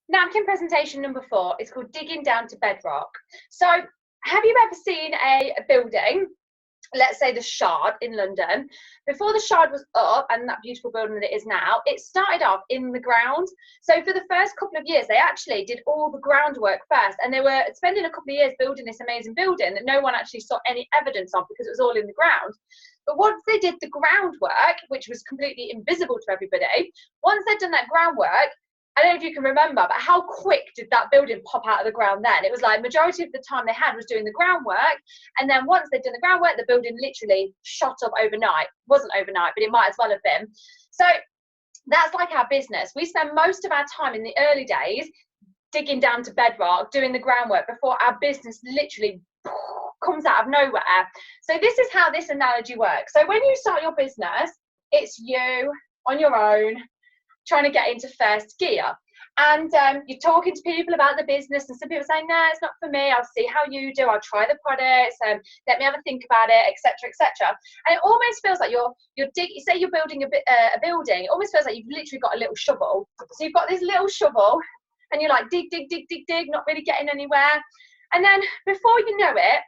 Napkin presentation number 4 is called Digging Down to Bedrock. So have you ever seen a building, let's say the Shard in London? Before the Shard was up and that beautiful building that it is now, it started off in the ground. So for the first couple of years, they actually did all the groundwork first, and they were spending a couple of years building this amazing building that no one actually saw any evidence of because it was all in the ground. But once they did the groundwork, which was completely invisible to everybody, once they'd done that groundwork, I don't know if you can remember, but how quick did that building pop out of the ground then? It was like majority of the time they had was doing the groundwork, and then once they'd done the groundwork, the building literally shot up overnight. It wasn't overnight, but it might as well have been. So that's like our business. We spend most of our time in the early days digging down to bedrock, doing the groundwork before our business literally comes out of nowhere. So this is how this analogy works. So when you start your business, it's you on your own, trying to get into first gear, and you're talking to people about the business, and some people say, no, it's not for me, I'll see how you do, I'll try the products, let me have a think about it, etc., etc. And it almost feels like you say you're building a building, it almost feels like you've literally got a little shovel. So you've got this little shovel and you're like dig, not really getting anywhere, and then before you know it,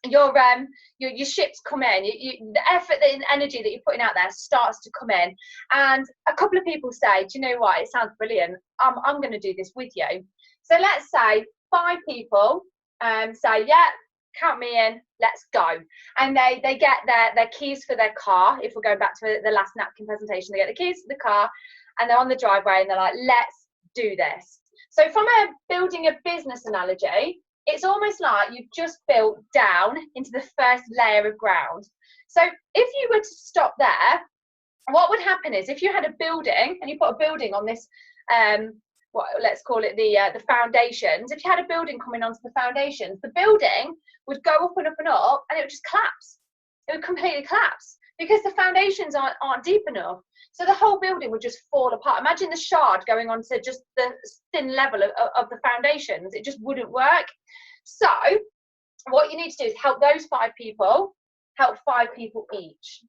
your ships come in, the effort, the energy that you're putting out there starts to come in, and a couple of people say, do you know what, it sounds brilliant, I'm going to do this with you. So let's say 5 people say, yeah, count me in, let's go. And they get their keys for their car. If we're going back to the last napkin presentation, they get the keys for the car and they're on the driveway and they're like, let's do this. So from a building a business analogy, it's almost like you've just built down into the first layer of ground. So if you were to stop there, what would happen is if you had a building and you put a building on this, let's call it the foundations. If you had a building coming onto the foundations, the building would go up and up and up, and it would just collapse. It would completely collapse because the foundations aren't deep enough. So the whole building would just fall apart. Imagine the Shard going on to just the thin level of the foundations. It just wouldn't work. So what you need to do is help those 5 people, help 5 people each.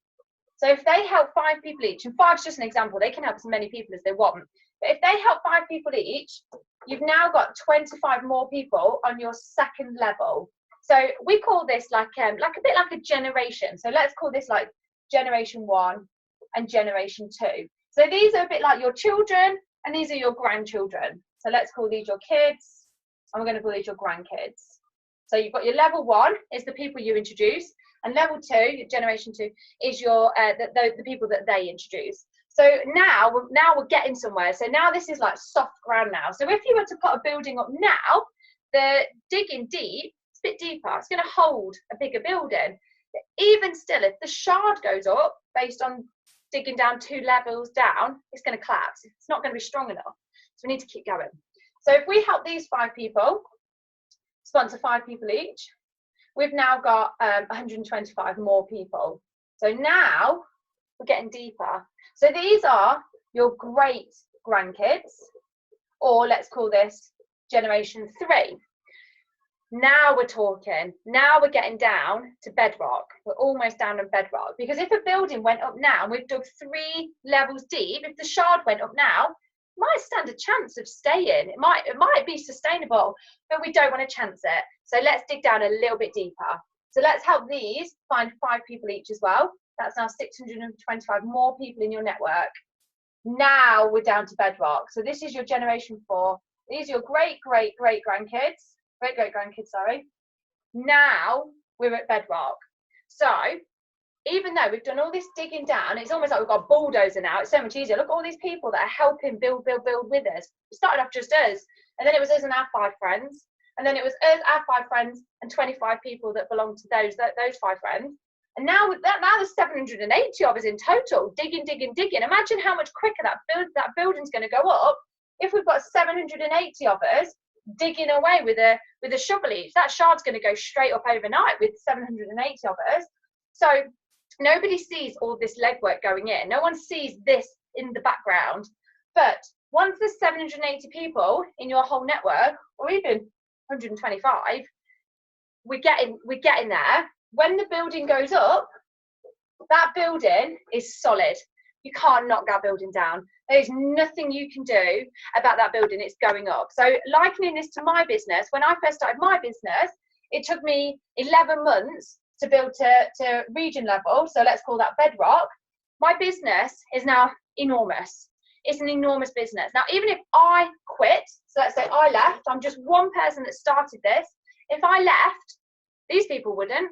So if they help 5 people each, and 5 is just an example, they can help as many people as they want. But if they help 5 people each, you've now got 25 more people on your second level. So we call this like a bit like a generation. So let's call this like generation 1 and generation 2. So these are a bit like your children and these are your grandchildren. So let's call these your kids and we're going to call these your grandkids. So you've got your level 1 is the people you introduce, and level 2, your generation 2, is your the people that they introduce. So now we're getting somewhere. So now this is like soft ground now. So if you were to put a building up now, the digging deep, it's a bit deeper, it's going to hold a bigger building. But even still, if the Shard goes up based on digging down 2 levels down, it's going to collapse. It's not going to be strong enough. So we need to keep going. So if we help these 5 people, sponsor 5 people each, we've now got 125 more people. So now we're getting deeper. So these are your great grandkids, or let's call this generation 3. Now we're talking. Now we're getting down to bedrock. We're almost down on bedrock. Because if a building went up now, and we've dug 3 levels deep, if the Shard went up now, it might stand a chance of staying. It might be sustainable, but we don't want to chance it. So let's dig down a little bit deeper. So let's help these find 5 people each as well. That's now 625 more people in your network. Now we're down to bedrock. So this is your generation 4. These are your great grandkids. Great-great-grandkids, sorry. Now we're at bedrock. So even though we've done all this digging down, it's almost like we've got a bulldozer now. It's so much easier. Look at all these people that are helping build with us. It started off just us, and then it was us and our 5 friends, and then it was us, our 5 friends, and 25 people that belong to those 5 friends. And now there's 780 of us in total, digging. Imagine how much quicker that building's going to go up if we've got 780 of us digging away with a shovel each. That Shard's going to go straight up overnight with 780 of us. So nobody sees all this legwork going in. No one sees this in the background. But once there's 780 people in your whole network, or even 125, we're getting there. When the building goes up, that building is solid. You can't knock that building down. There's nothing you can do about that building. It's going up. So likening this to my business, when I first started my business, it took me 11 months to build to region level. So let's call that bedrock. My business is now enormous. It's an enormous business. Now, even if I quit, so let's say I left, I'm just one person that started this. If I left, these people wouldn't.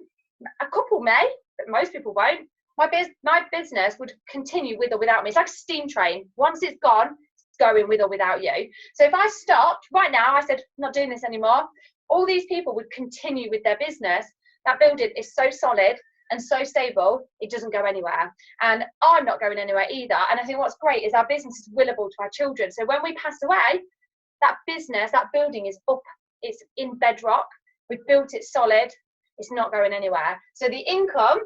A couple may, but most people won't. My business would continue with or without me. It's like a steam train. Once it's gone, it's going with or without you. So if I stopped right now, I said, I'm not doing this anymore, all these people would continue with their business. That building is so solid and so stable, it doesn't go anywhere. And I'm not going anywhere either. And I think what's great is our business is willable to our children. So when we pass away, that business, that building is up, it's in bedrock. We've built it solid. It's not going anywhere. So the income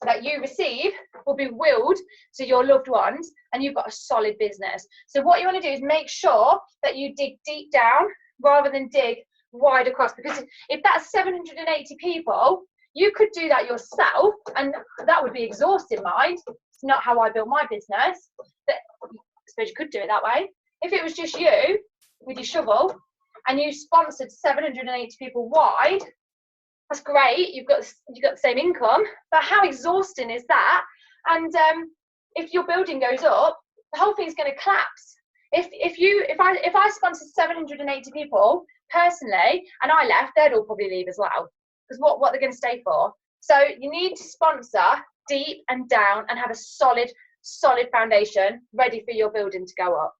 that you receive will be willed to your loved ones, and you've got a solid business. So what you want to do is make sure that you dig deep down rather than dig wide across, because if that's 780 people, you could do that yourself, and that would be exhausting, mind. It's not how I built my business, but I suppose you could do it that way. If it was just you with your shovel and you sponsored 780 people wide, that's great. You've got the same income, but how exhausting is that? And if your building goes up, the whole thing's going to collapse. If I sponsored 780 people personally and I left, they'd all probably leave as well, because what they're going to stay for. So you need to sponsor deep and down and have a solid foundation ready for your building to go up.